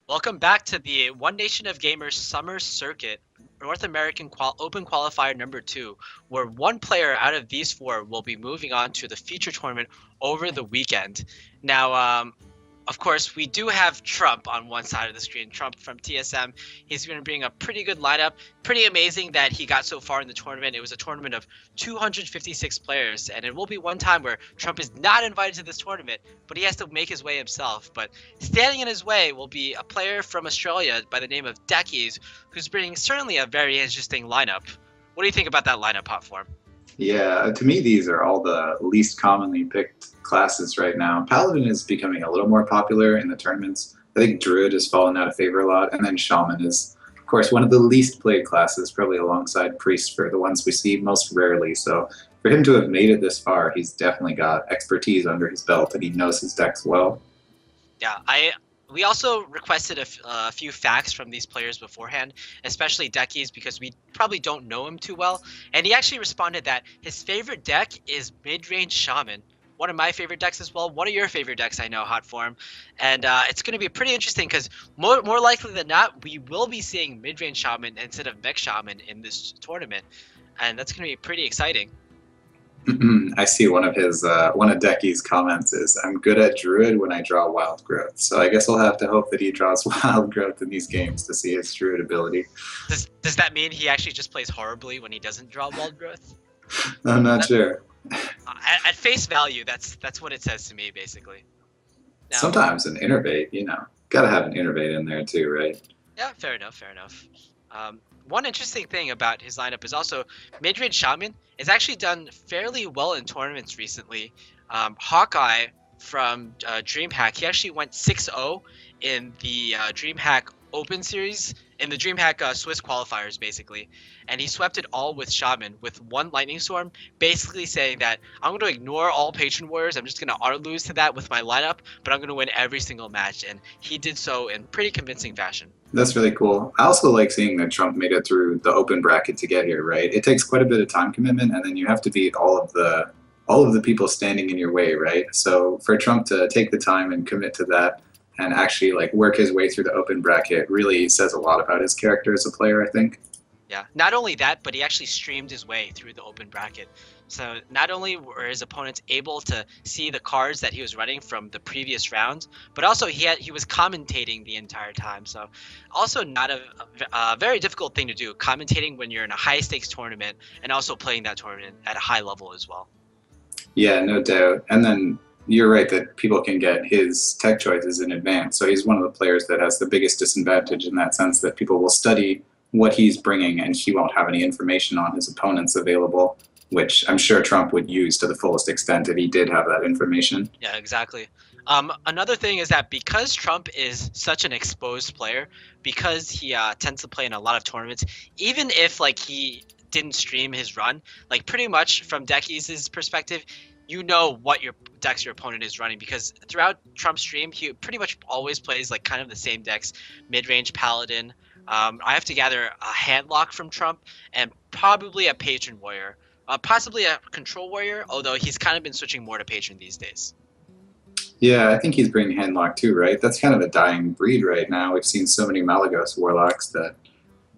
Welcome back to the One Nation of Gamers Summer Circuit, North American Open Qualifier number 2, where one player out of these four will be moving on to the feature tournament over the weekend. Now, of course, we do have Trump on one side of the screen. Trump from TSM. He's going to bring a pretty good lineup. Pretty amazing that he got so far in the tournament. It was a tournament of 256 players, and it will be one time where Trump is not invited to this tournament, but he has to make his way himself. But standing in his way will be a player from Australia by the name of Deckizz, who's bringing certainly a very interesting lineup. What do you think about that lineup, Hotform? Yeah, to me, these are all the least commonly picked classes right now. Paladin is becoming a little more popular in the tournaments. I think Druid has fallen out of favor a lot, and then Shaman is, of course, one of the least played classes, probably alongside Priest for the ones we see most rarely. So for him to have made it this far, he's definitely got expertise under his belt, and he knows his decks well. Yeah, we also requested a few facts from these players beforehand, especially Deckizz, because we probably don't know him too well. And he actually responded that his favorite deck is mid-range Shaman. One of my favorite decks as well. One of your favorite decks, I know, Hot Form. And it's going to be pretty interesting because more likely than not, we will be seeing mid-range Shaman instead of mech Shaman in this tournament. And that's going to be pretty exciting. I see one of Decky's comments is, "I'm good at Druid when I draw Wild Growth." So I guess we'll have to hope that he draws Wild Growth in these games to see his Druid ability. Does that mean he actually just plays horribly when he doesn't draw Wild Growth? I'm not sure. At face value, that's what it says to me, basically. Now, sometimes an innervate, gotta have an innervate in there too, right? Yeah, fair enough. One interesting thing about his lineup is also mid-range Shaman has actually done fairly well in tournaments recently. Hawkeye from DreamHack, he actually went 6-0 in the DreamHack Open Series, in the DreamHack Swiss qualifiers, basically. And he swept it all with Shaman, with one Lightning Storm, basically saying that I'm going to ignore all Patron Warriors, I'm just going to auto-lose to that with my lineup, but I'm going to win every single match. And he did so in pretty convincing fashion. That's really cool. I also like seeing that Trump made it through the open bracket to get here, right? It takes quite a bit of time commitment, and then you have to beat all of the people standing in your way, right? So for Trump to take the time and commit to that and actually work his way through the open bracket really says a lot about his character as a player, I think. Yeah, not only that, but he actually streamed his way through the open bracket. So not only were his opponents able to see the cards that he was running from the previous rounds, but also he was commentating the entire time. So also not a very difficult thing to do, commentating when you're in a high stakes tournament and also playing that tournament at a high level as well. Yeah, no doubt. And then you're right that people can get his tech choices in advance. So he's one of the players that has the biggest disadvantage in that sense, that people will study what he's bringing and he won't have any information on his opponents available, which I'm sure Trump would use to the fullest extent if he did have that information. Yeah, exactly. Another thing is that because Trump is such an exposed player, because he tends to play in a lot of tournaments, even if he didn't stream his run, pretty much from Deckizz's perspective, you know what decks your opponent is running, because throughout Trump's stream, he pretty much always plays kind of the same decks, mid-range Paladin. I have to gather a Handlock from Trump and probably a Patron Warrior. Possibly a Control Warrior, although he's kind of been switching more to Patron these days. Yeah, I think he's bringing Handlock too, right? That's kind of a dying breed right now. We've seen so many Malagos Warlocks that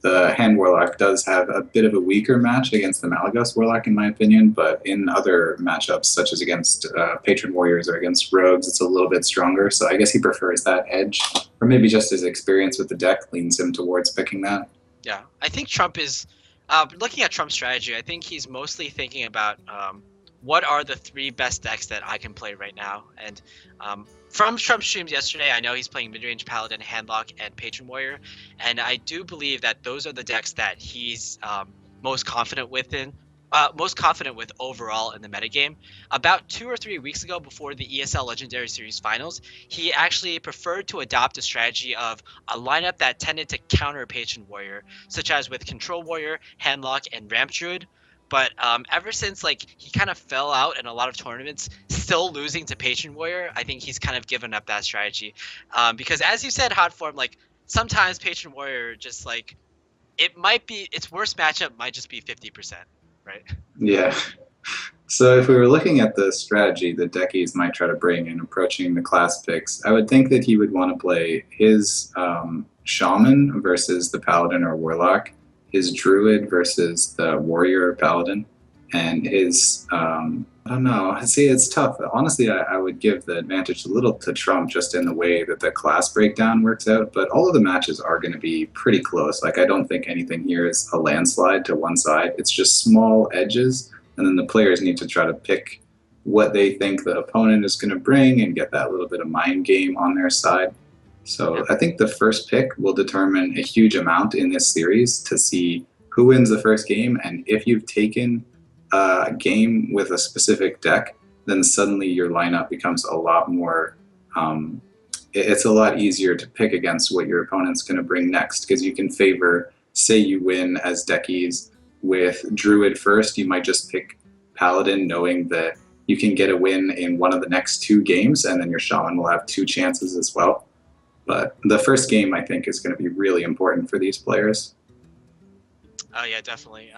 the Hand Warlock does have a bit of a weaker match against the Malagos Warlock, in my opinion, but in other matchups, such as against Patron Warriors or against Rogues, it's a little bit stronger. So I guess he prefers that edge, or maybe just his experience with the deck leans him towards picking that. Yeah, I think Trump is, looking at Trump's strategy, I think he's mostly thinking about what are the 3 best decks that I can play right now. And from Trump's streams yesterday, I know he's playing midrange Paladin, Handlock, and Patron Warrior. And I do believe that those are the decks that he's most confident with overall in the metagame. About 2 or 3 weeks ago, before the ESL Legendary Series Finals, he actually preferred to adopt a strategy of a lineup that tended to counter Patron Warrior, such as with Control Warrior, Handlock, and Ramp Druid. But ever since he kind of fell out in a lot of tournaments, still losing to Patron Warrior, I think he's kind of given up that strategy. Because as you said, Hot Form, sometimes Patron Warrior just it might be, its worst matchup might just be 50%, right? Yeah. So if we were looking at the strategy that Deckizz might try to bring in approaching the class picks, I would think that he would want to play his Shaman versus the Paladin or Warlock, his Druid versus the Warrior or Paladin, and his, I don't know, see, it's tough. Honestly, I would give the advantage a little to Trump just in the way that the class breakdown works out, but all of the matches are going to be pretty close. Like, I don't think anything here is a landslide to one side. It's just small edges, and then the players need to try to pick what they think the opponent is going to bring and get that little bit of mind game on their side. So I think the first pick will determine a huge amount in this series to see who wins the first game, and if you've taken a game with a specific deck, then suddenly your lineup becomes a lot more, it's a lot easier to pick against what your opponent's going to bring next, because you can favor, say you win as Deckizz with Druid first, you might just pick Paladin knowing that you can get a win in one of the next 2 games, and then your Shaman will have 2 chances as well. But the first game, I think, is going to be really important for these players. Oh yeah, definitely.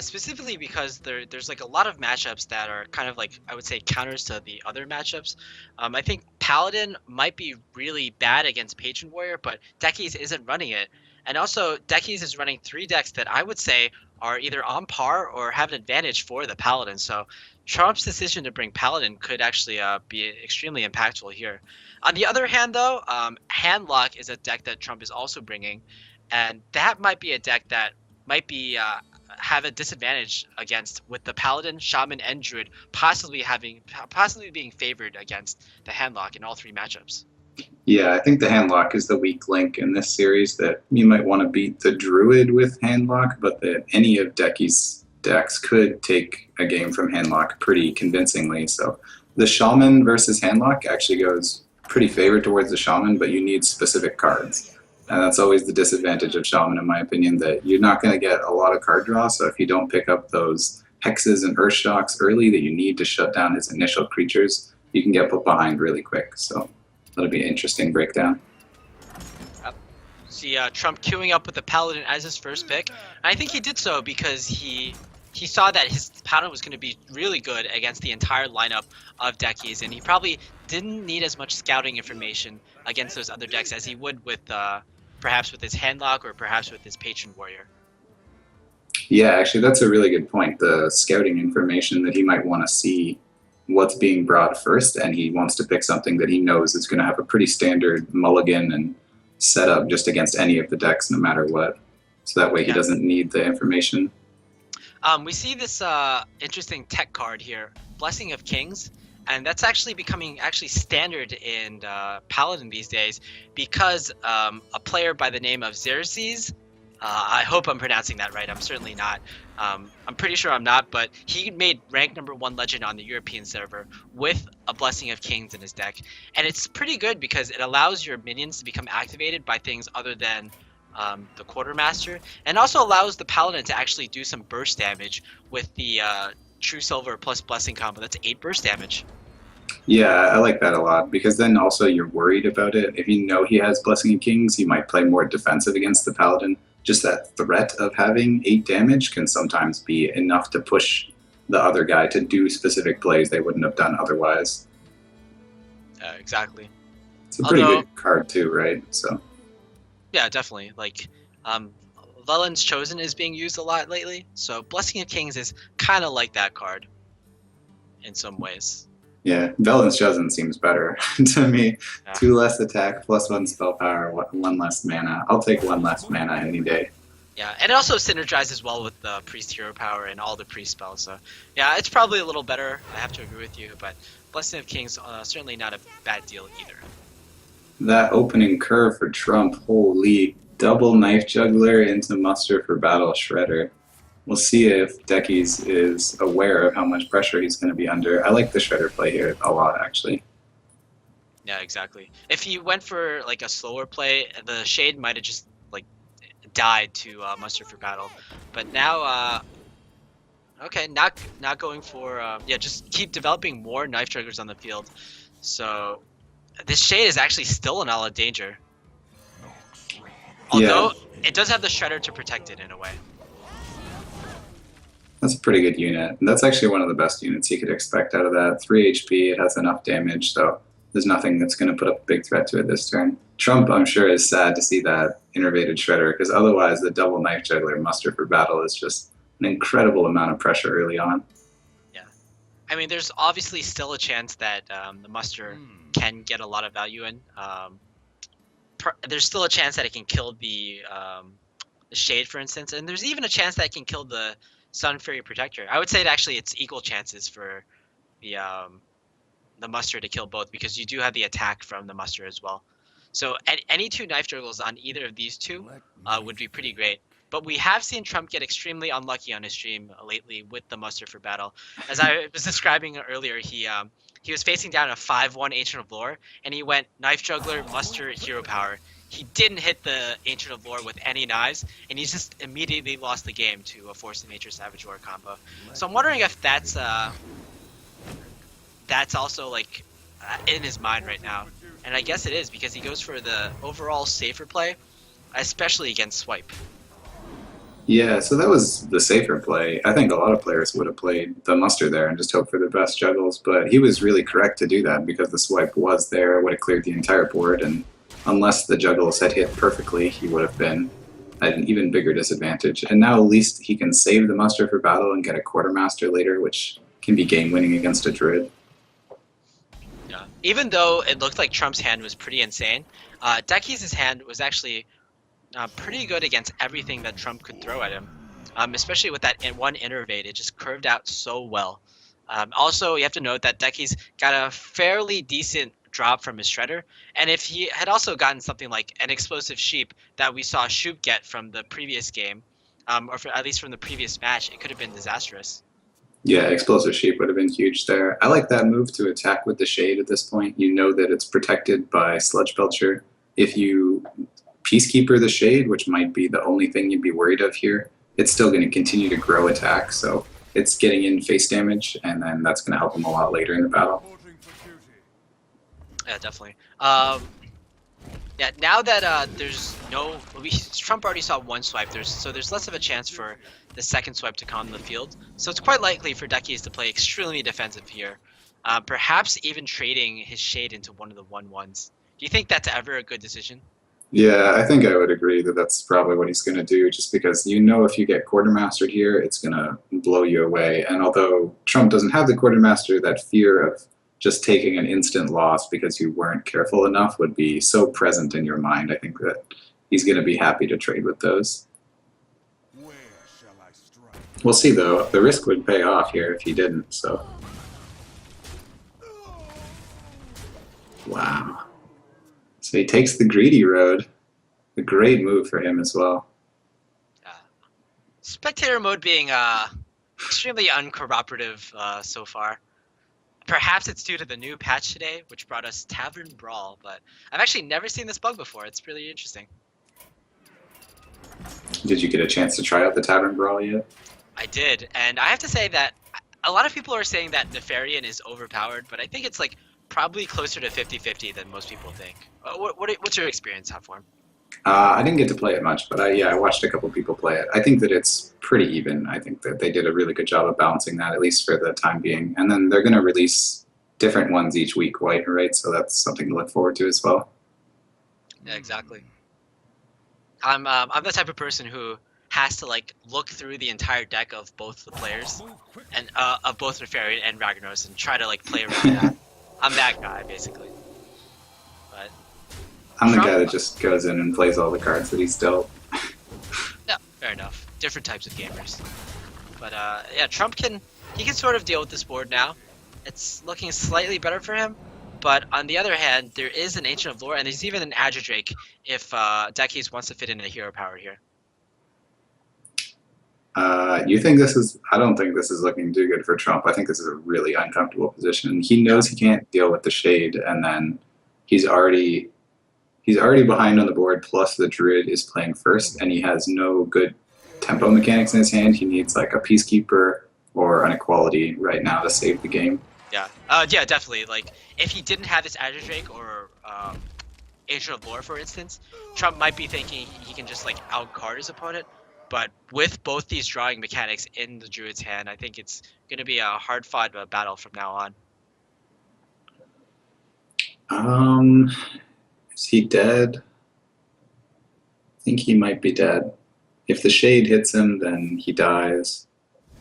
Specifically because there's like a lot of matchups that are kind of like, I would say, counters to the other matchups. I think Paladin might be really bad against Patron Warrior, but Deckizz isn't running it. And also, Deckizz is running 3 decks that I would say are either on par or have an advantage for the Paladin. So Trump's decision to bring Paladin could actually be extremely impactful here. On the other hand, though, Handlock is a deck that Trump is also bringing, and that might be a deck that might be have a disadvantage against, with the Paladin, Shaman, and Druid possibly being favored against the Handlock in all 3 matchups. Yeah, I think the Handlock is the weak link in this series, that you might want to beat the Druid with Handlock, but that any of Decky's decks could take a game from Handlock pretty convincingly. So the Shaman versus Handlock actually goes pretty favored towards the Shaman, but you need specific cards. And that's always the disadvantage of Shaman, in my opinion, that you're not going to get a lot of card draw, so if you don't pick up those hexes and earth shocks early that you need to shut down his initial creatures, you can get put behind really quick. So that'll be an interesting breakdown. See Trump queuing up with the Paladin as his first pick. And I think he did so because he saw that his Paladin was going to be really good against the entire lineup of Deckizz, and he probably didn't need as much scouting information against those other decks as he would with perhaps with his Handlock or perhaps with his Patron Warrior. Yeah, actually, that's a really good point. The scouting information that he might want to see what's being brought first, and he wants to pick something that he knows is going to have a pretty standard mulligan and setup just against any of the decks, no matter what. So that way he doesn't need the information. We see this interesting tech card here, Blessing of Kings, and that's actually becoming standard in Paladin these days because a player by the name of Xerxes, I hope I'm pronouncing that right, I'm certainly not, I'm pretty sure I'm not, but he made rank #1 legend on the European server with a Blessing of Kings in his deck, and it's pretty good because it allows your minions to become activated by things other than the Quartermaster, and also allows the Paladin to actually do some burst damage with the True Silver plus Blessing combo. That's 8 burst damage. Yeah, I like that a lot, because then also you're worried about it. If you know he has Blessing of Kings, you might play more defensive against the Paladin. Just that threat of having 8 damage can sometimes be enough to push the other guy to do specific plays they wouldn't have done otherwise. Exactly. It's a pretty good card too, right? So. Yeah, definitely. Like, Leland's Chosen is being used a lot lately, so Blessing of Kings is kind of like that card in some ways. Yeah, Velen's Chosen seems better to me. Yeah. 2 less attack, +1 spell power, 1 less mana. I'll take 1 less mana any day. Yeah, and it also synergizes well with the Priest Hero Power and all the Priest spells. So, yeah, it's probably a little better. I have to agree with you, but Blessing of Kings certainly not a bad deal either. That opening curve for Trump, holy, double Knife Juggler into Muster for Battle Shredder. We'll see if Deckizz is aware of how much pressure he's going to be under. I like the Shredder play here a lot, actually. Yeah, exactly. If he went for like a slower play, the Shade might have just like died to Muster for Battle. But now, okay, not going for just keep developing more Knife Jugglers on the field. So this Shade is actually still in all of danger. Although it does have the Shredder to protect it in a way. That's a pretty good unit. And that's actually one of the best units you could expect out of that. 3 HP, it has enough damage, so there's nothing that's going to put up a big threat to it this turn. Trump, I'm sure, is sad to see that innervated Shredder, because otherwise the double Knife Juggler muster for battle is just an incredible amount of pressure early on. Yeah. I mean, there's obviously still a chance that the muster can get a lot of value in. There's still a chance that it can kill the Shade, for instance, and there's even a chance that it can kill the Sun Fury Protector. I would say that actually it's equal chances for the muster to kill both, because you do have the attack from the muster as well. So any 2 knife juggles on either of these two would be pretty great. But we have seen Trump get extremely unlucky on his stream lately with the muster for battle. As I was describing earlier, he was facing down a 5-1 Ancient of Lore, and he went knife juggler, muster, hero power. He didn't hit the Ancient of Lore with any knives, and he's just immediately lost the game to a Force of Nature Savage War combo. So I'm wondering if that's also like in his mind right now. And I guess it is, because he goes for the overall safer play, especially against Swipe. Yeah, so that was the safer play. I think a lot of players would have played the muster there and just hoped for the best juggles, but he was really correct to do that because the Swipe was there, would have cleared the entire board, and unless the juggles had hit perfectly, he would have been at an even bigger disadvantage. And now at least he can save the muster for battle and get a Quartermaster later, which can be game winning against a Druid. Yeah. Even though it looked like Trump's hand was pretty insane, Deckiz's hand was actually pretty good against everything that Trump could throw at him, especially with that one innervate. It just curved out so well. Also, you have to note that Deckizz got a fairly decent drop from his Shredder, and if he had also gotten something like an Explosive Sheep that we saw Shoop get from the previous game, or at least from the previous match, it could have been disastrous. Yeah, Explosive Sheep would have been huge there. I like that move to attack with the Shade at this point. You know that it's protected by Sludge Belcher. If you Peacekeeper the Shade, which might be the only thing you'd be worried of here, it's still going to continue to grow attack, so it's getting in face damage, and then that's going to help him a lot later in the battle. Yeah, definitely. Yeah, now that there's no... Trump already saw one swipe, so there's less of a chance for the second swipe to come on the field. So it's quite likely for Deckizz to play extremely defensive here. Perhaps even trading his Shade into one of the 1/1s. Do you think that's ever a good decision? Yeah, I think I would agree that that's probably what he's going to do, just because you know if you get Quartermastered here, it's going to blow you away. And although Trump doesn't have the Quartermaster, that fear of just taking an instant loss because you weren't careful enough would be so present in your mind. I think that he's going to be happy to trade with those. We'll see, though. The risk would pay off here if he didn't, so... Wow. So he takes the greedy road. A great move for him as well. Spectator mode being extremely uncooperative so far. Perhaps it's due to the new patch today, which brought us Tavern Brawl, but I've actually never seen this bug before. It's really interesting. Did you get a chance to try out the Tavern Brawl yet? I did, and I have to say that a lot of people are saying that Nefarian is overpowered, but I think it's like probably closer to 50-50 than most people think. What's your experience, Hotform? I didn't get to play it much, but I watched a couple people play it. I think that it's pretty even. I think that they did a really good job of balancing that, at least for the time being. And then they're going to release different ones each week, right? So that's something to look forward to as well. Yeah, exactly. I'm the type of person who has to like look through the entire deck of both the players and of both Nefarian and Ragnaros and try to like play around that. I'm that guy basically. But I'm the guy that just goes in and plays all the cards that he's dealt. No, fair enough. Different types of gamers. But yeah, Trump can sort of deal with this board now. It's looking slightly better for him. But on the other hand, there is an Ancient of Lore, and there's even an Adradrake if Deckizz wants to fit in a hero power here. You think this is... I don't think this is looking too good for Trump. I think this is a really uncomfortable position. He knows he can't deal with the Shade, and then he's already behind on the board, plus the Druid is playing first, and he has no good tempo mechanics in his hand. He needs like a Peacekeeper or an Equality right now to save the game. Yeah, yeah, definitely. Like, if he didn't have this Adradrake or Ancient of Lore, for instance, Trump might be thinking he can just like outcard his opponent. But with both these drawing mechanics in the Druid's hand, I think it's going to be a hard-fought battle from now on. Is he dead? I think he might be dead. If the Shade hits him, then he dies.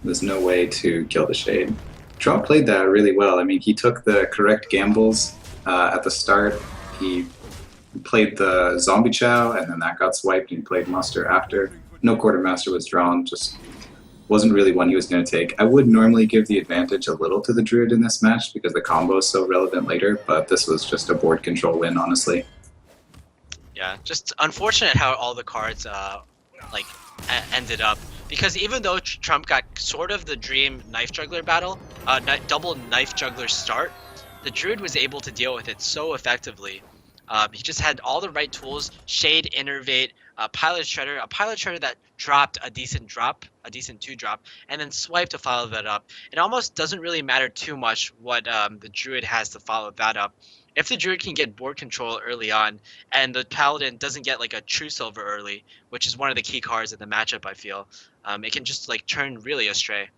There's no way to kill the Shade. Trump played that really well. I mean, he took the correct gambles at the start. He played the Zombie Chow, and then that got swiped, and he played Muster after. No Quartermaster was drawn, just wasn't really one he was going to take. I would normally give the advantage a little to the Druid in this match because the combo is so relevant later, but this was just a board control win, honestly. Yeah, just unfortunate how all the cards ended up, because even though Trump got sort of the dream Knife Juggler battle, double Knife Juggler start, the Druid was able to deal with it so effectively. He just had all the right tools: Shade, Innervate, Pilot Shredder, a Pilot Shredder that dropped a decent 2-drop, and then Swipe to follow that up. It almost doesn't really matter too much what the Druid has to follow that up. If the Druid can get board control early on, and the Paladin doesn't get like a True Silver early, which is one of the key cards in the matchup, I feel, it can just like turn really astray.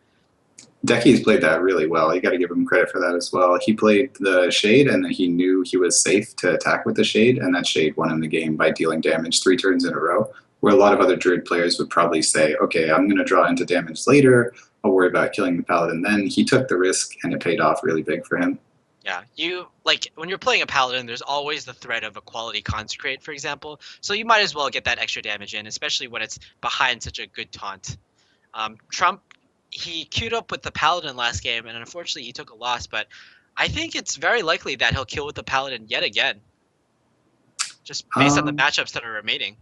Deckizz played that really well. You got to give him credit for that as well. He played the Shade, and then he knew he was safe to attack with the Shade, and that Shade won him the game by dealing damage 3 turns in a row, where a lot of other Druid players would probably say, okay, I'm going to draw into damage later, I'll worry about killing the Paladin then. He took the risk, and it paid off really big for him. Yeah, when you're playing a Paladin, there's always the threat of a quality Consecrate, for example, so you might as well get that extra damage in, especially when it's behind such a good taunt. Trump, he queued up with the Paladin last game, and unfortunately he took a loss, but I think it's very likely that he'll kill with the Paladin yet again, just based on the matchups that are remaining.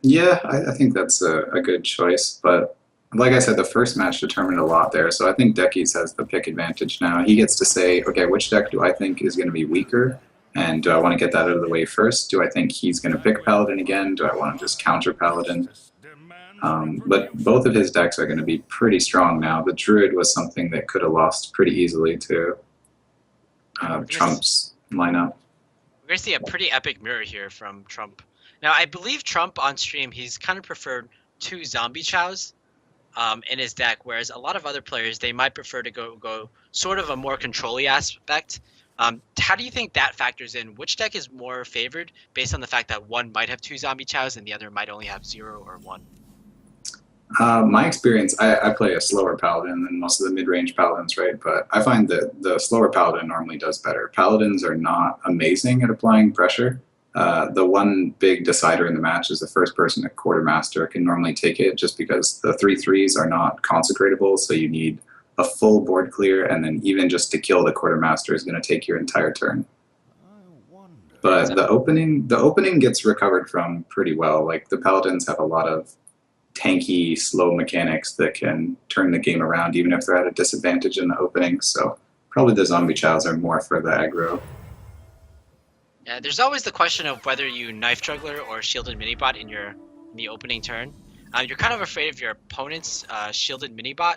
Yeah, I think that's a good choice, but like I said, the first match determined a lot there, so I think Deckizz has the pick advantage now. He gets to say, okay, which deck do I think is going to be weaker, and do I want to get that out of the way first? Do I think he's going to pick Paladin again? Do I want to just counter Paladin? But both of his decks are going to be pretty strong now. The Druid was something that could have lost pretty easily to Trump's lineup. We're going to see a pretty epic mirror here from Trump. Now, I believe Trump on stream, he's kind of preferred 2 Zombie Chows in his deck, whereas a lot of other players, they might prefer to go sort of a more control-y aspect. How do you think that factors in? Which deck is more favored based on the fact that one might have 2 Zombie Chows and the other might only have 0 or 1? My experience, I play a slower Paladin than most of the mid-range Paladins, right? But I find that the slower Paladin normally does better. Paladins are not amazing at applying pressure. The one big decider in the match is the first person at Quartermaster can normally take it, just because the 3/3s are not consecratable, so you need a full board clear, and then even just to kill the Quartermaster is going to take your entire turn. But the opening gets recovered from pretty well. Like, the Paladins have a lot of tanky, slow mechanics that can turn the game around even if they're at a disadvantage in the opening, so probably the Zombie Chows are more for the aggro. Yeah, there's always the question of whether you Knife Juggler or Shielded Minibot in the opening turn. You're kind of afraid of your opponent's Shielded Minibot,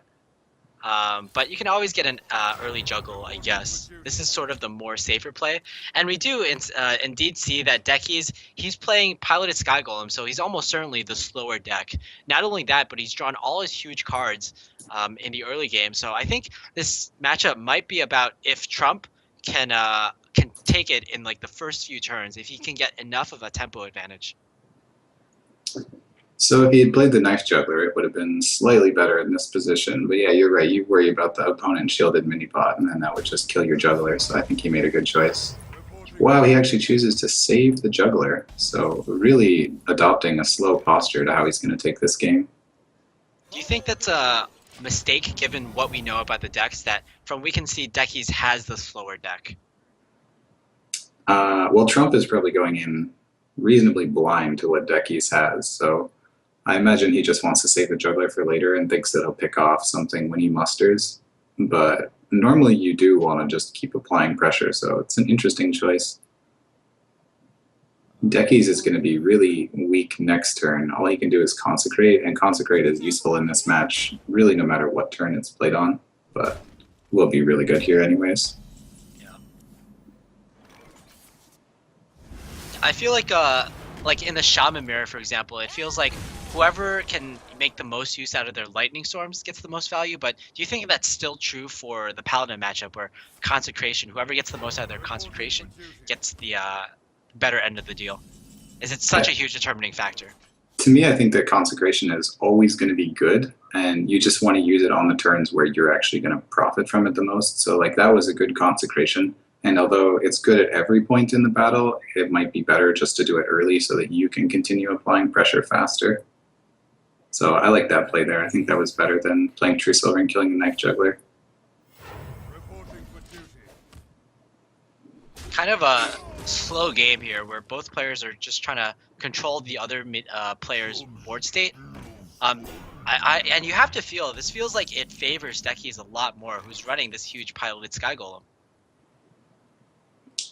but you can always get an early juggle, I guess. This is sort of the more safer play, and we do indeed see that Deckizz, he's playing Piloted Sky Golem, so he's almost certainly the slower deck. Not only that, but he's drawn all his huge cards in the early game, so I think this matchup might be about if Trump can take it in like the first few turns, if he can get enough of a tempo advantage. So if he had played the Knife Juggler, it would have been slightly better in this position. But yeah, you're right. You worry about the opponent shielded Minibot, and then that would just kill your Juggler. So I think he made a good choice. Wow, he actually chooses to save the Juggler. So really adopting a slow posture to how he's going to take this game. Do you think that's a mistake given what we know about the decks, that from we can see Deckizz has the slower deck? Well, Trump is probably going in reasonably blind to what Deckizz has, so I imagine he just wants to save the Juggler for later and thinks that he'll pick off something when he musters. But normally you do want to just keep applying pressure, so it's an interesting choice. Deckizz is going to be really weak next turn. All he can do is Consecrate, and Consecrate is useful in this match, really no matter what turn it's played on, but will be really good here anyways. I feel like in the Shaman mirror, for example, it feels like whoever can make the most use out of their lightning storms gets the most value. But do you think that's still true for the Paladin matchup, where consecration, whoever gets the most out of their consecration, gets the better end of the deal? Is it such a huge determining factor? To me, I think that consecration is always going to be good, and you just want to use it on the turns where you're actually going to profit from it the most. So like that was a good consecration. And although it's good at every point in the battle, it might be better just to do it early so that you can continue applying pressure faster. So I like that play there. I think that was better than playing True Silver and killing the Knife Juggler. Kind of a slow game here where both players are just trying to control the other player's board state. And you have to feel, this feels like it favors Deckizz a lot more, who's running this huge piloted Sky Golem.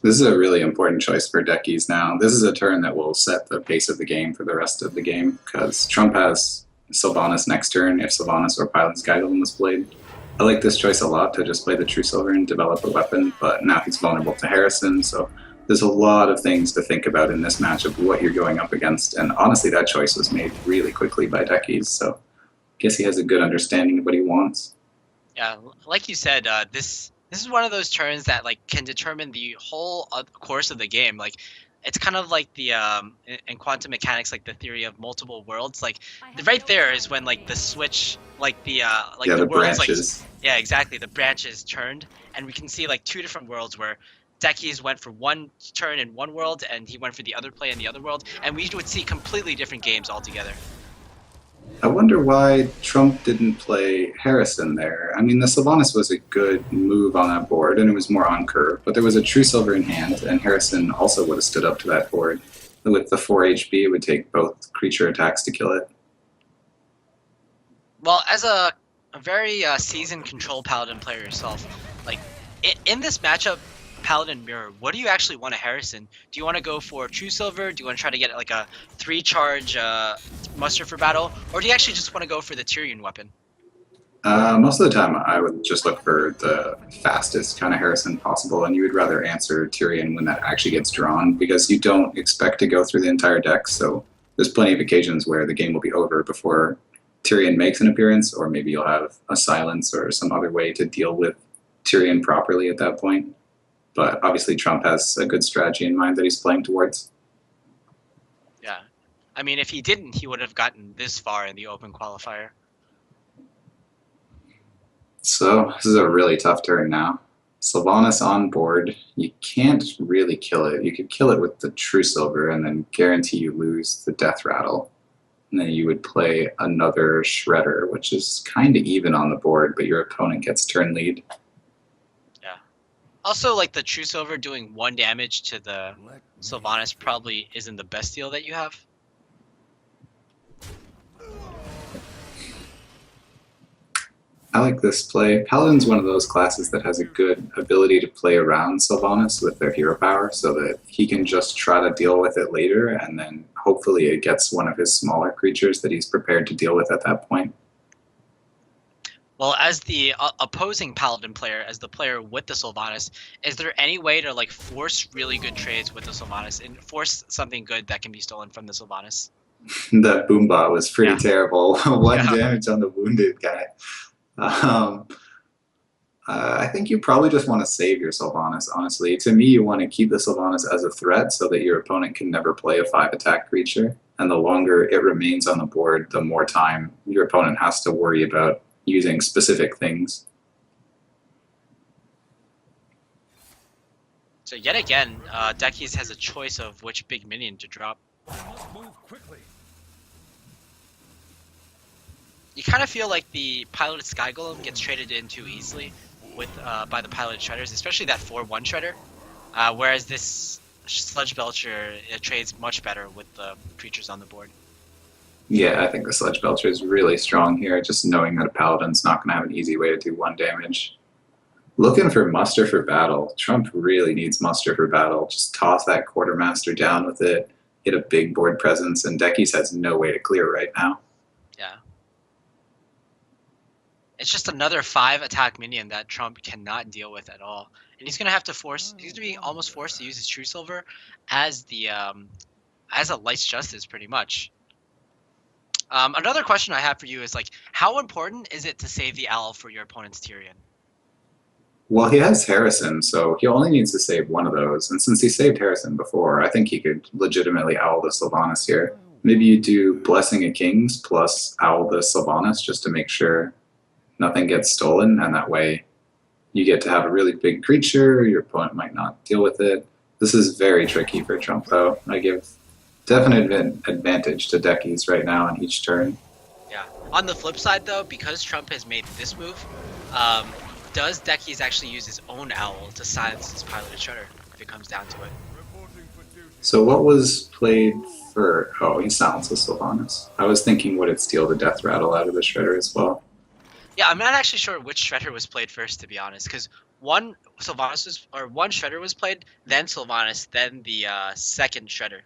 This is a really important choice for Deckizz now. This is a turn that will set the pace of the game for the rest of the game, because Trump has Sylvanas next turn if Sylvanas or Pilot Sky Golem was played. I like this choice a lot, to just play the True Silver and develop a weapon, but now he's vulnerable to Harrison, so there's a lot of things to think about in this matchup, what you're going up against, and honestly that choice was made really quickly by Deckizz, so I guess he has a good understanding of what he wants. Yeah, like you said, this is one of those turns that like can determine the whole course of the game. Like, it's kind of like the in quantum mechanics, like the theory of multiple worlds. Like, right there is when like the switch, like the the worlds, branches. like, yeah, exactly, the branches turned, and we can see like two different worlds where Deckizz went for one turn in one world, and he went for the other play in the other world, and we would see completely different games altogether. I wonder why Trump didn't play Harrison there. I mean, the Sylvanas was a good move on that board, and it was more on curve, but there was a True Silver in hand, and Harrison also would have stood up to that board. With the 4 HP, it would take both creature attacks to kill it. Well, as a very seasoned control Paladin player yourself, like, in this matchup, Paladin Mirror, what do you actually want to Harrison? Do you want to go for True Silver? Do you want to try to get like a 3-charge muster for battle? Or do you actually just want to go for the Tyrion weapon? Most of the time I would just look for the fastest kind of Harrison possible, and you would rather answer Tyrion when that actually gets drawn, because you don't expect to go through the entire deck, so there's plenty of occasions where the game will be over before Tyrion makes an appearance, or maybe you'll have a silence or some other way to deal with Tyrion properly at that point. But obviously Trump has a good strategy in mind that he's playing towards. Yeah. I mean, if he didn't, he would have gotten this far in the open qualifier. So this is a really tough turn now. Sylvanas on board. You can't really kill it. You could kill it with the True Silver and then guarantee you lose the Death Rattle. And then you would play another Shredder, which is kind of even on the board, but your opponent gets turn lead. Also, like, the True Silver doing 1 damage to the Sylvanas probably isn't the best deal that you have. I like this play. Paladin's one of those classes that has a good ability to play around Sylvanas with their hero power, so that he can just try to deal with it later, and then hopefully it gets one of his smaller creatures that he's prepared to deal with at that point. Well, as the opposing Paladin player, as the player with the Sylvanas, is there any way to like force really good trades with the Sylvanas and force something good that can be stolen from the Sylvanas? That Boombot was pretty terrible. 1 damage on the wounded guy. I think you probably just want to save your Sylvanas, honestly. To me, you want to keep the Sylvanas as a threat so that your opponent can never play a 5-attack creature. And the longer it remains on the board, the more time your opponent has to worry about using specific things. So yet again, Deckizz has a choice of which big minion to drop. You kind of feel like the piloted Sky Golem gets traded in too easily with by the piloted Shredders, especially that 4/1 Shredder. Whereas this Sludge Belcher, it trades much better with the creatures on the board. Yeah, I think the Sludge Belcher is really strong here, just knowing that a Paladin's not going to have an easy way to do 1 damage. Looking for Muster for Battle. Trump really needs Muster for Battle. Just toss that Quartermaster down with it, get a big board presence, and Deckizz has no way to clear right now. Yeah. It's just another 5-attack minion that Trump cannot deal with at all. And he's going to have to force, he's going to be almost forced to use his True Silver as the, as a Light's Justice, pretty much. Another question I have for you is like, how important is it to save the owl for your opponent's Tyrion? Well, he has Harrison, so he only needs to save one of those. And since he saved Harrison before, I think he could legitimately owl the Sylvanas here. Maybe you do Blessing of Kings plus owl the Sylvanas just to make sure nothing gets stolen, and that way you get to have a really big creature, your opponent might not deal with it. This is very tricky for Trump, though. I give definite advantage to Deckizz right now on each turn. Yeah. On the flip side, though, because Trump has made this move, um, does Deckizz actually use his own owl to silence his piloted shredder if it comes down to it? So what was played for... Oh, he silences Sylvanas. I was thinking would it steal the death rattle out of the shredder as well? Yeah, I'm not actually sure which shredder was played first, to be honest, because one shredder was played, then Sylvanas, then the second shredder.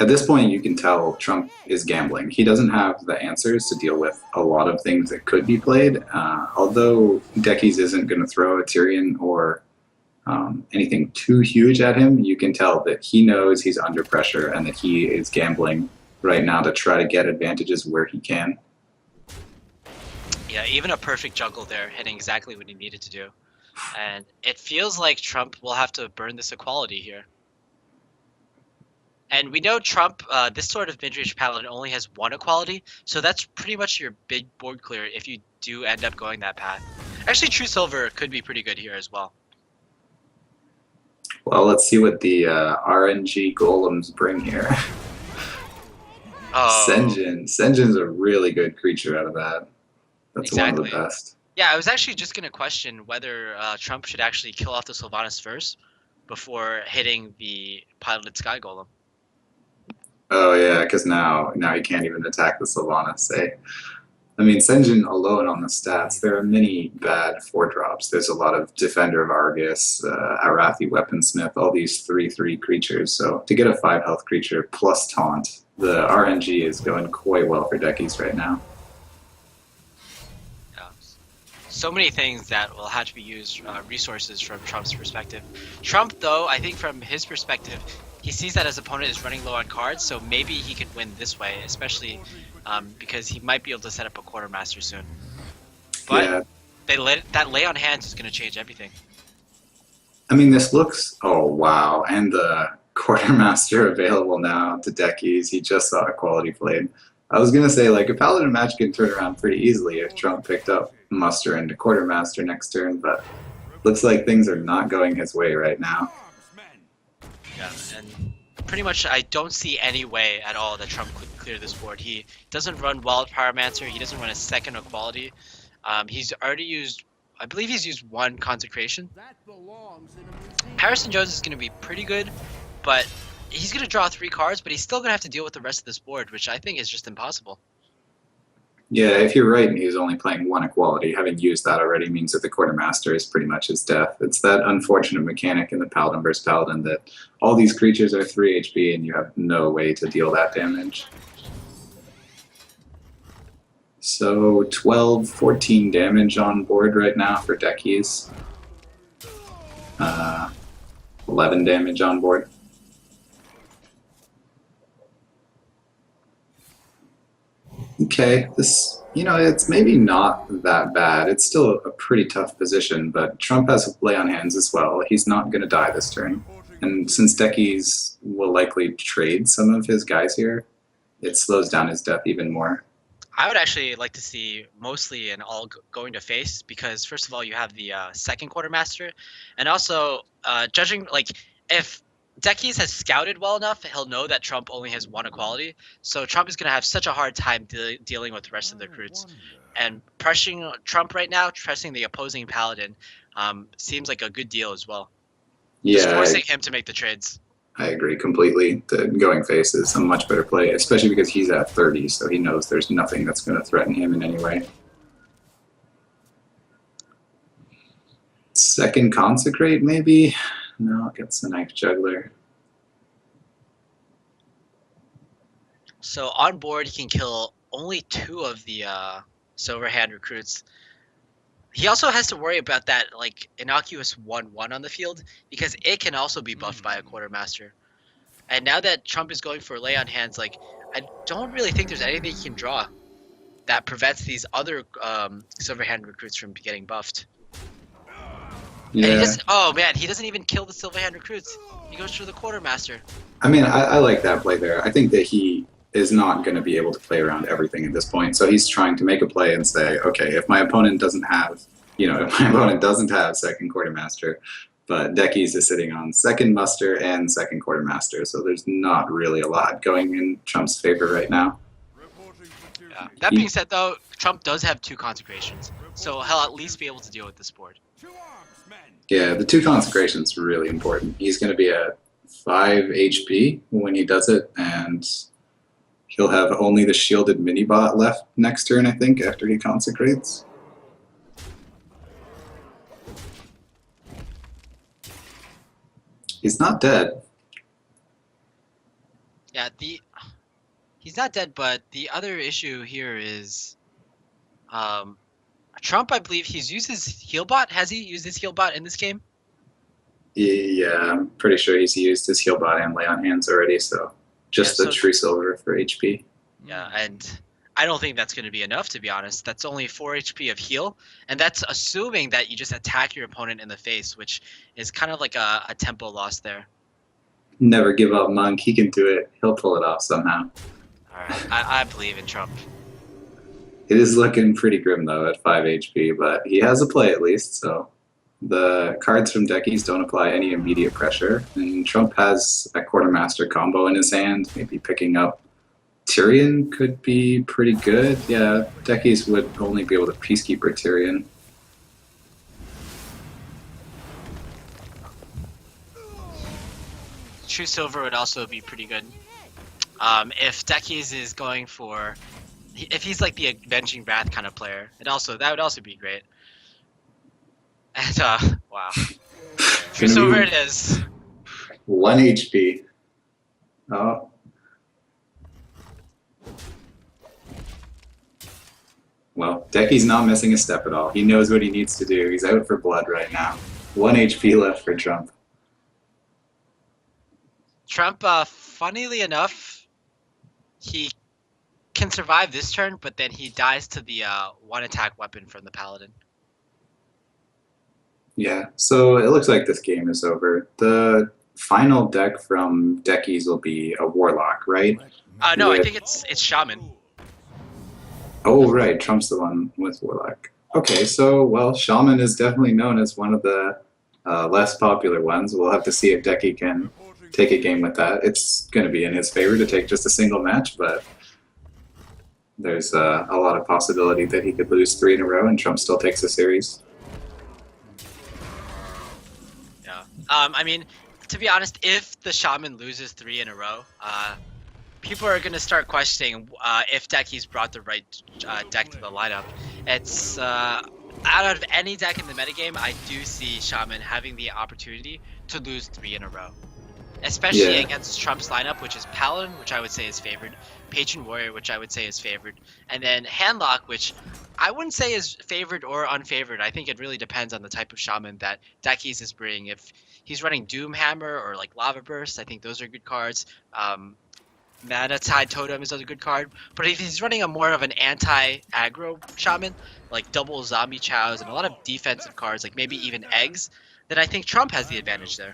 At this point, you can tell Trump is gambling. He doesn't have the answers to deal with a lot of things that could be played. Although Deckizz isn't going to throw a Tyrion or anything too huge at him, you can tell that he knows he's under pressure and that he is gambling right now to try to get advantages where he can. Yeah, even a perfect juggle there, hitting exactly what he needed to do. And it feels like Trump will have to burn this equality here. And we know Trump, this sort of mid-range Paladin only has one equality, so that's pretty much your big board clear if you do end up going that path. Actually, True Silver could be pretty good here as well. Well, let's see what the RNG golems bring here. Oh. Senjin's a really good creature out of that. That's exactly. One of the best. Yeah, I was actually just going to question whether Trump should actually kill off the Sylvanas first before hitting the piloted Sky Golem. Oh yeah, because now he can't even attack the Sylvanas, eh? I mean, Senjin alone on the stats, there are many bad 4-drops. There's a lot of Defender of Argus, Arathi Weaponsmith, all these 3/3 creatures. So to get a 5 health creature plus Taunt, the RNG is going quite well for Deckizz right now. Yeah. So many things that will have to be used, resources from Trump's perspective. Trump, though, I think from his perspective, he sees that his opponent is running low on cards, so maybe he could win this way, especially because he might be able to set up a Quartermaster soon. But yeah. That lay on hands is going to change everything. I mean, this looks... Oh, wow. And the Quartermaster available now to Deckizz. He just saw Equality played. I was going to say, like, a Paladin match could turn around pretty easily if Trump picked up Muster into Quartermaster next turn, but looks like things are not going his way right now. Yeah, and pretty much I don't see any way at all that Trump could clear this board. He doesn't run Wild Pyromancer, he doesn't run a second Equality. He's already used, I believe he's used one Consecration. Harrison Jones is going to be pretty good, but he's going to draw 3 cards, but he's still going to have to deal with the rest of this board, which I think is just impossible. Yeah, if you're right and he's only playing 1 Equality, having used that already means that the Quartermaster is pretty much his death. It's that unfortunate mechanic in the Paladin vs. Paladin that all these creatures are 3 HP and you have no way to deal that damage. So 12, 14 damage on board right now for Deckizz. 11 damage on board. Okay, this, it's maybe not that bad. It's still a pretty tough position, but Trump has lay on hands as well. He's not going to die this turn. And since Deckizz will likely trade some of his guys here, it slows down his death even more. I would actually like to see mostly an all going to face, because first of all, you have the second Quartermaster, and also judging, like, if Deckizz has scouted well enough, he'll know that Trump only has 1 Equality, so Trump is going to have such a hard time dealing with the rest of the recruits. And pressuring Trump right now, pressing the opposing Paladin, seems like a good deal as well. Yeah, just forcing him to make the trades. I agree completely. The going face is a much better play, especially because he's at 30, so he knows there's nothing that's going to threaten him in any way. Second Consecrate, maybe? No, it gets the Knife Juggler. So on board, he can kill only 2 of the Silverhand recruits. He also has to worry about that, like, innocuous 1/1 on the field, because it can also be buffed by a Quartermaster. And now that Trump is going for lay on hands, like I don't really think there's anything he can draw that prevents these other Silverhand recruits from getting buffed. And he Yeah. doesn't. Oh man, he doesn't even kill the Silverhand recruits. He goes for the Quartermaster. I mean, I like that play there. I think that he is not going to be able to play around everything at this point. So he's trying to make a play and say, okay, if my opponent doesn't have, if my opponent doesn't have second Quartermaster, but Deckizz is sitting on second Muster and second Quartermaster, so there's not really a lot going in Trump's favor right now. Yeah. That being said, though, Trump does have 2 consecrations, so he'll at least be able to deal with this board. Yeah, the 2 consecrations are really important. He's going to be at 5 HP when he does it, and he'll have only the shielded mini-bot left next turn, I think, after he consecrates. He's not dead. Yeah, he's not dead, but the other issue here is Trump, I believe he's used his Healbot. Has he used his Healbot in this game? Yeah, I'm pretty sure he's used his Healbot and Lay on Hands already, so just the True Silver for HP. Yeah, and I don't think that's going to be enough, to be honest. That's only 4 HP of heal, and that's assuming that you just attack your opponent in the face, which is kind of like a tempo loss there. Never give up, Monk. He can do it. He'll pull it off somehow. All right, I believe in Trump. It is looking pretty grim, though, at 5 HP, but he has a play at least, so the cards from Deckizz don't apply any immediate pressure, and Trump has a Quartermaster combo in his hand, maybe picking up Tyrion could be pretty good. Yeah, Deckizz would only be able to Peacekeeper Tyrion. True Silver would also be pretty good. If Deckizz is going for... If he's like the Avenging Wrath kind of player, that would also be great. And, wow. True Silver it is. 1 HP. Oh. Well, Deckizz not missing a step at all. He knows what he needs to do. He's out for blood right now. 1 HP left for Trump. Trump, funnily enough, he can survive this turn, but then he dies to the 1 attack weapon from the Paladin. Yeah, so it looks like this game is over. The final deck from Deckizz will be a Warlock, right? No, I think it's Shaman. Oh, right, Trump's the one with Warlock. Okay, so, well, Shaman is definitely known as one of the less popular ones. We'll have to see if Deckizz can take a game with that. It's going to be in his favor to take just a single match, but there's a lot of possibility that he could lose 3 in a row and Trump still takes the series. Yeah. I mean, to be honest, if the Shaman loses 3 in a row, people are going to start questioning if Deckizz brought the right deck to the lineup. It's out of any deck in the metagame, I do see Shaman having the opportunity to lose 3 in a row. Especially against Trump's lineup, which is Paladin, which I would say is favored, Patron Warrior, which I would say is favored, and then Handlock, which I wouldn't say is favored or unfavored. I think it really depends on the type of Shaman that Deckizz is bringing. If he's running Doomhammer or like Lava Burst, I think those are good cards. Mana Tide Totem is a good card, but if he's running a more of an anti-aggro Shaman, like double Zombie Chows and a lot of defensive cards, like maybe even Eggs, then I think Trump has the advantage there.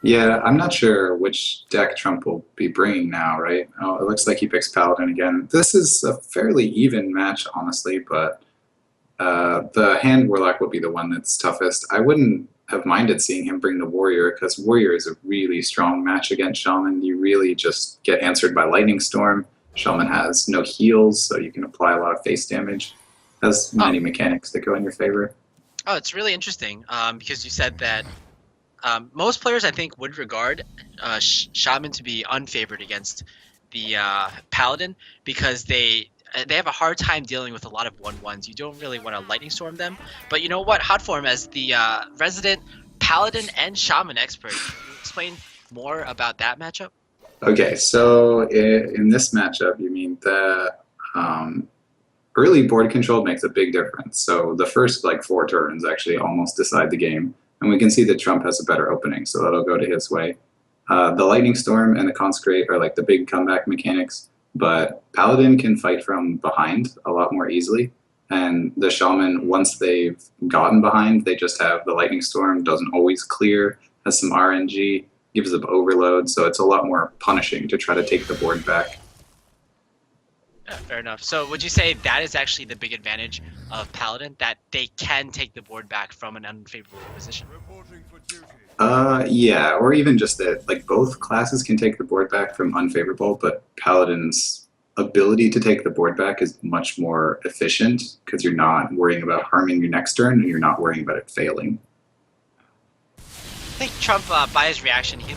Yeah, I'm not sure which deck Trump will be bringing now, right? Oh, it looks like he picks Paladin again. This is a fairly even match, honestly, but the Hand Warlock will be the one that's toughest. I wouldn't have minded seeing him bring the Warrior, because Warrior is a really strong match against Shaman. You really just get answered by Lightning Storm. Shaman has no heals, so you can apply a lot of face damage. Has many mechanics that go in your favor. Oh, it's really interesting, because you said that most players, I think, would regard Shaman to be unfavored against the Paladin because they have a hard time dealing with a lot of 1/1s. You don't really want to Lightning Storm them. But you know what? Hotform, as the resident Paladin and Shaman expert, can you explain more about that matchup? Okay, so in this matchup, you mean the early board control makes a big difference. So the first 4 turns actually almost decide the game. And we can see that Trump has a better opening, so that'll go to his way. The Lightning Storm and the Consecrate are like the big comeback mechanics, but Paladin can fight from behind a lot more easily. And the Shaman, once they've gotten behind, they just have the Lightning Storm, doesn't always clear, has some RNG, gives them overload, so it's a lot more punishing to try to take the board back. Yeah, fair enough. So would you say that is actually the big advantage of Paladin, that they can take the board back from an unfavorable position? Yeah, or even just that, like both classes can take the board back from unfavorable, but Paladin's ability to take the board back is much more efficient because you're not worrying about harming your next turn and you're not worrying about it failing. I think Trump, by his reaction, he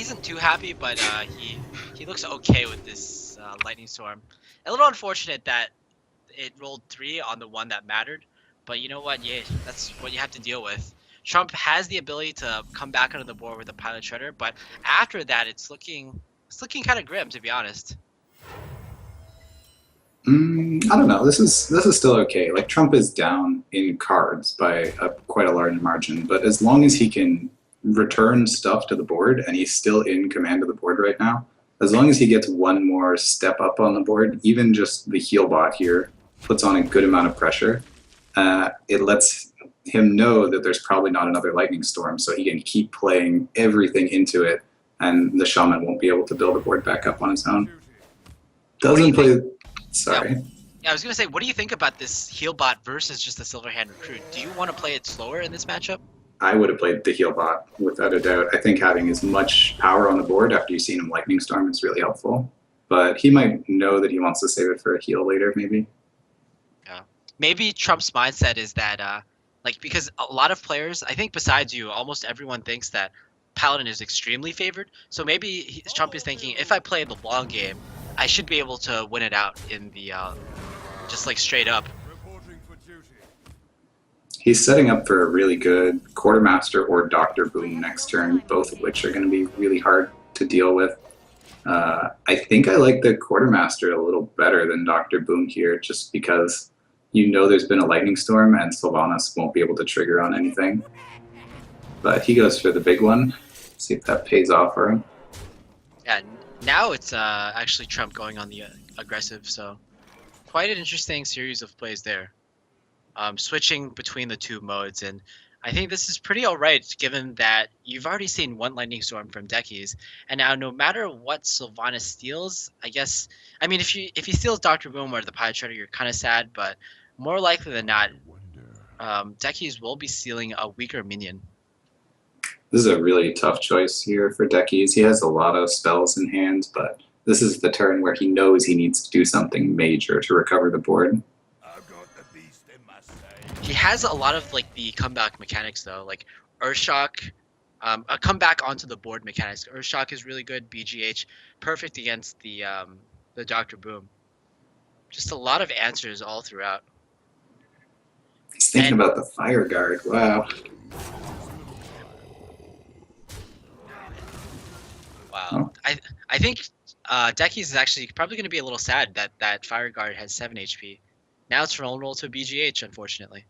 isn't too happy, but he looks okay with this Lightning Storm. A little unfortunate that it rolled 3 on the one that mattered, but you know what? Yeah, that's what you have to deal with. Trump has the ability to come back onto the board with a Pilot Shredder, but after that, it's looking kind of grim, to be honest. I don't know. This is still okay. Like Trump is down in cards by quite a large margin, but as long as he can return stuff to the board and he's still in command of the board right now, as long as he gets one more step up on the board, even just the Healbot here puts on a good amount of pressure. It lets him know that there's probably not another Lightning Storm, so he can keep playing everything into it, and the Shaman won't be able to build a board back up on his own. Doesn't play... Sorry. Yeah, I was going to say, what do you think about this Healbot versus just the Silverhand Recruit? Do you want to play it slower in this matchup? I would have played the Healbot, without a doubt. I think having as much power on the board after you've seen him Lightning Storm is really helpful. But he might know that he wants to save it for a heal later, maybe. Yeah. Maybe Trump's mindset is that, because a lot of players, I think besides you, almost everyone thinks that Paladin is extremely favored. So maybe Trump is thinking, if I play the long game, I should be able to win it out in the, just like straight up. He's setting up for a really good Quartermaster or Dr. Boom next turn, both of which are going to be really hard to deal with. I think I like the Quartermaster a little better than Dr. Boom here, just because you know there's been a Lightning Storm and Sylvanas won't be able to trigger on anything. But he goes for the big one. See if that pays off for him. Yeah, now it's actually Trump going on the aggressive, so quite an interesting series of plays there. Switching between the two modes, and I think this is pretty alright given that you've already seen one Lightning Storm from Deckizz, and now no matter what Sylvanas steals, I mean if he steals Dr. Boom or the Pilot Shredder, you're kind of sad, but more likely than not, Deckizz will be stealing a weaker minion. This is a really tough choice here for Deckizz. He has a lot of spells in hand, but this is the turn where he knows he needs to do something major to recover the board. He has a lot of like the comeback mechanics though, like Earthshock, a comeback onto the board mechanics. Earthshock is really good. BGH, perfect against the Dr. Boom. Just a lot of answers all throughout. He's thinking about the Fire Guard. Wow. Wow. Oh. I think Deckizz is actually probably going to be a little sad that Fire Guard has 7 HP. Now it's vulnerable to BGH, unfortunately.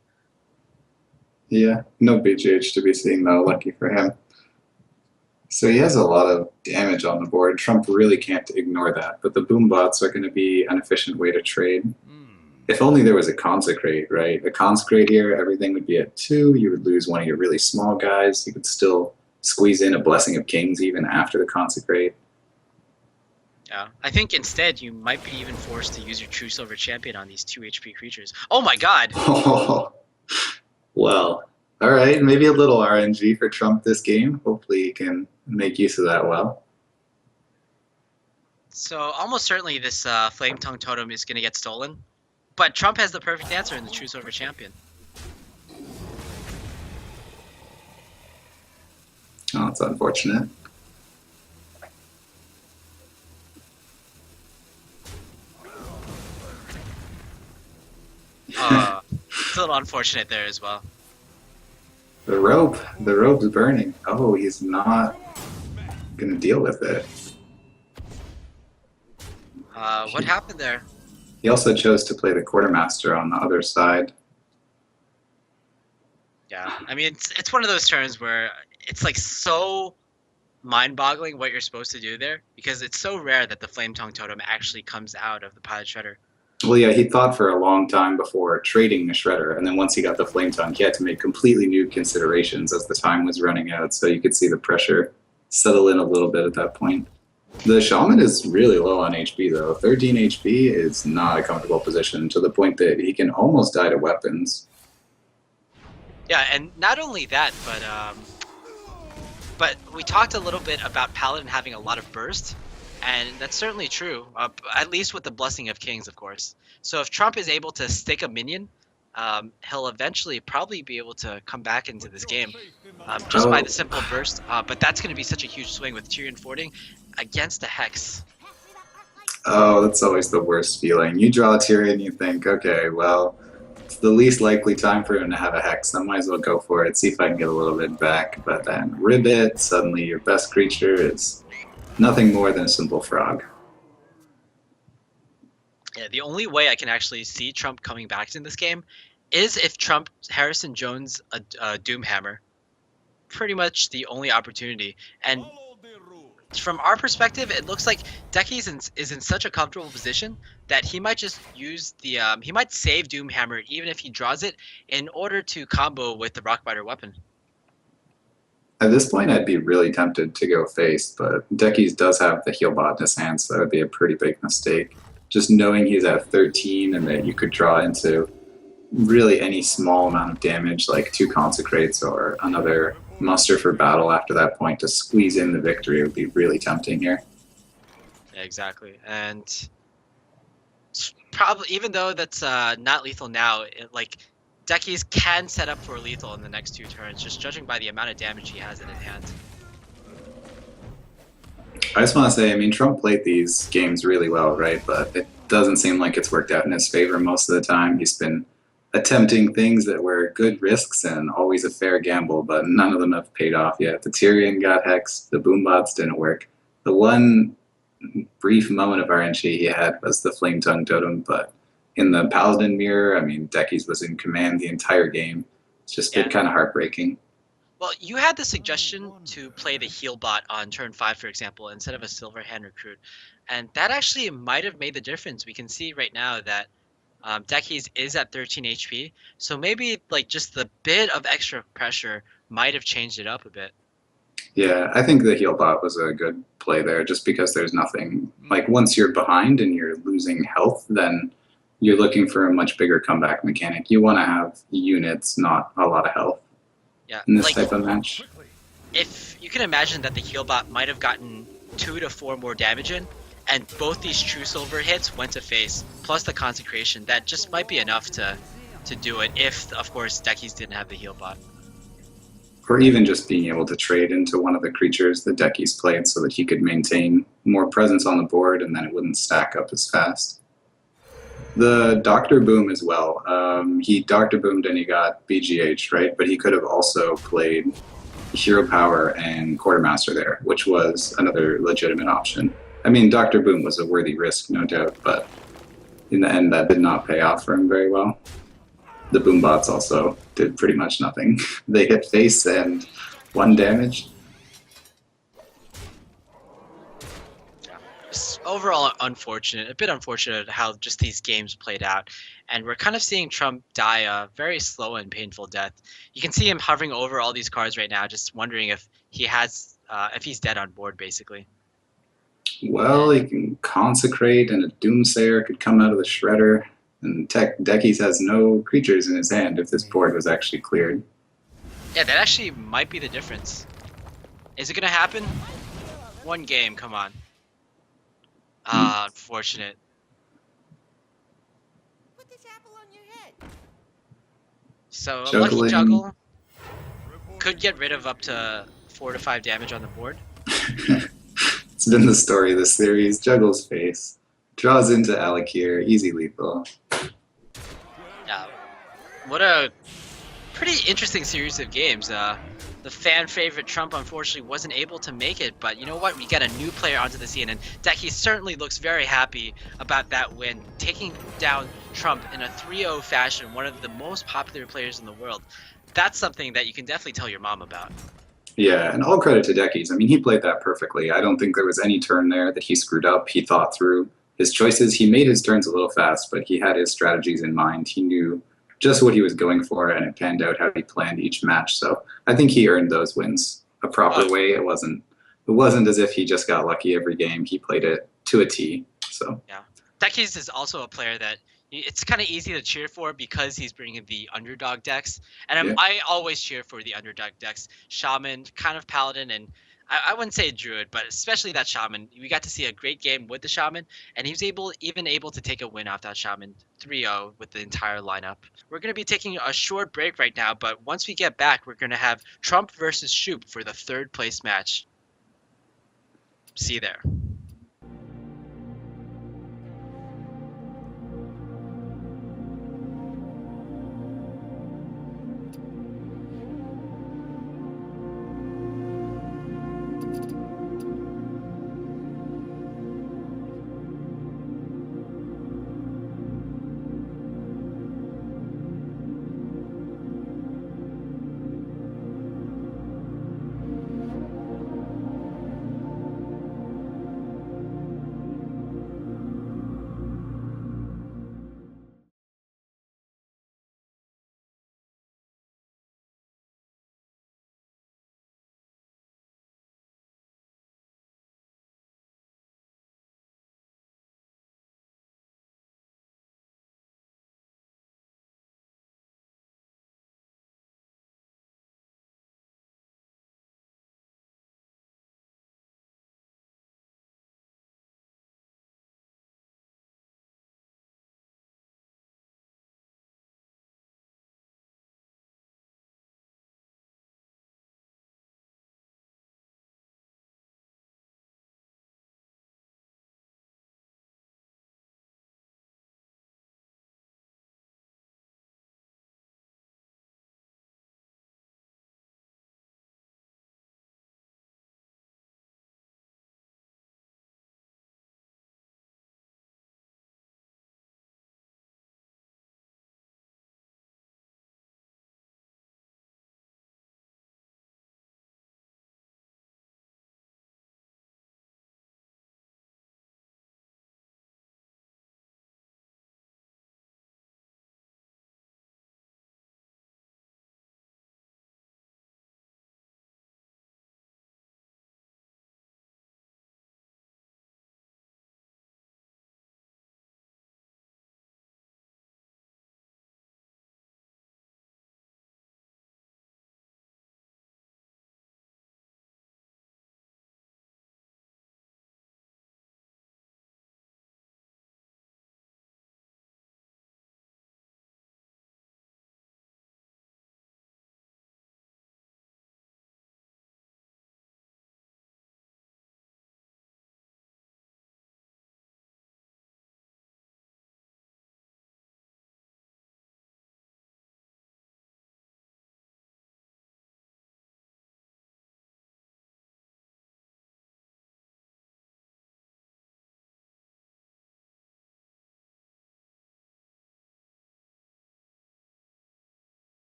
Yeah, no BGH to be seen though, lucky for him. So he has a lot of damage on the board. Trump really can't ignore that, but the boom bots are going to be an efficient way to trade. If only there was a Consecrate, right? A Consecrate here, everything would be at 2. You would lose one of your really small guys. You could still squeeze in a Blessing of Kings even after the Consecrate. Yeah, I think instead you might be even forced to use your True Silver Champion on these 2 HP creatures. Oh my god! Oh, well, alright, maybe a little RNG for Trump this game. Hopefully he can make use of that well. So almost certainly this Flame Tongue Totem is going to get stolen. But Trump has the perfect answer in the True Silver Champion. Oh, it's unfortunate. It's a little unfortunate there as well. The rope's burning. Oh, he's not gonna deal with it. What happened there? He also chose to play the Quartermaster on the other side. Yeah, I mean it's one of those turns where it's like so mind-boggling what you're supposed to do there, because it's so rare that the Flame Tongue Totem actually comes out of the Pilot Shredder. Well, yeah, he thought for a long time before trading the Shredder, and then once he got the Flame Tongue, he had to make completely new considerations as the time was running out, so you could see the pressure settle in a little bit at that point. The Shaman is really low on HP, though. 13 HP is not a comfortable position, to the point that he can almost die to weapons. Yeah, and not only that, but we talked a little bit about Paladin having a lot of burst, and that's certainly true, at least with the Blessing of Kings, of course. So if Trump is able to stick a minion, he'll eventually probably be able to come back into this game just by the simple burst. But that's going to be such a huge swing with Tyrion Fording against a Hex. Oh, that's always the worst feeling. You draw a Tyrion, you think, okay, well, it's the least likely time for him to have a Hex. I might as well go for it, see if I can get a little bit back. But then Ribbit, suddenly your best creature is nothing more than a simple frog. Yeah, the only way I can actually see Trump coming back in this game is if Trump Harrison Jones a Doomhammer. Pretty much the only opportunity. And from our perspective, it looks like Deckizz is in such a comfortable position that he might just use the he might save Doomhammer even if he draws it in order to combo with the Rockbiter weapon. At this point, I'd be really tempted to go face, but Deckizz does have the Healbot in his hand, so that would be a pretty big mistake. Just knowing he's at 13 and that you could draw into really any small amount of damage, like 2 Consecrates or another Muster for Battle after that point to squeeze in the victory would be really tempting here. Yeah, exactly. And probably, even though that's not lethal now, Deckizz can set up for lethal in the next 2 turns, just judging by the amount of damage he has in his hand. I just want to say, I mean, Trump played these games really well, right? But it doesn't seem like it's worked out in his favor most of the time. He's been attempting things that were good risks and always a fair gamble, but none of them have paid off yet. The Tyrion got hexed, the Boombots didn't work. The one brief moment of RNG he had was the Flame Tongue Totem, but in the Paladin mirror, I mean, Deckizz was in command the entire game. It's just been kind of heartbreaking. Well, you had the suggestion to play the Healbot on turn 5, for example, instead of a Silverhand Recruit, and that actually might have made the difference. We can see right now that Deckizz is at 13 HP, so maybe just the bit of extra pressure might have changed it up a bit. Yeah, I think the Healbot was a good play there, just because there's nothing, once you're behind and you're losing health, then you're looking for a much bigger comeback mechanic. You want to have units, not a lot of health. Yeah, in this type of match. If you can imagine that the Healbot might have gotten 2 to 4 more damage in, and both these True Silver hits went to face, plus the Consecration, that just might be enough to do it if, of course, Deckizz didn't have the Healbot. Or even just being able to trade into one of the creatures that Deckizz played so that he could maintain more presence on the board and then it wouldn't stack up as fast. The Dr. Boom as well. He Dr. Boomed and he got BGH, right? But he could have also played Hero Power and Quartermaster there, which was another legitimate option. I mean, Dr. Boom was a worthy risk, no doubt, but in the end, that did not pay off for him very well. The Boombots also did pretty much nothing. They hit face and 1 damage. Overall unfortunate, a bit unfortunate how just these games played out, and we're kind of seeing Trump die a very slow and painful death. You can see him hovering over all these cards right now, just wondering if he has, if he's dead on board, basically. Well, he can Consecrate, and a Doomsayer could come out of the Shredder, and Deckizz has no creatures in his hand if this board was actually cleared. Yeah, that actually might be the difference. Is it gonna happen? 1 game, come on. Unfortunate. Put this apple on your head. So a lucky juggle could get rid of up to 4 to 5 damage on the board. It's been the story of this series. Juggles face, draws into Alakir, easy lethal. Yeah, what a pretty interesting series of games. The fan favorite Trump unfortunately wasn't able to make it, but you know what? We got a new player onto the scene, and Deckizz certainly looks very happy about that win, taking down Trump in a 3-0 fashion, one of the most popular players in the world. That's something that you can definitely tell your mom about. Yeah, and all credit to Deckizz. I mean, he played that perfectly. I don't think there was any turn there that he screwed up. He thought through his choices. He made his turns a little fast, but he had his strategies in mind. He knew just what he was going for, and it panned out how he planned each match. So I think he earned those wins a proper way. It wasn't as if he just got lucky every game. He played it to a T. So yeah, Deckizz is also a player that it's kind of easy to cheer for because he's bringing the underdog decks, and Yeah. I always cheer for the underdog decks. Shaman, kind of Paladin, and I wouldn't say Druid, but especially that Shaman. We got to see a great game with the Shaman, and he was even able to take a win off that Shaman 3-0 with the entire lineup. We're going to be taking a short break right now, but once we get back, we're going to have Trump versus Shoop for the third place match. See you there.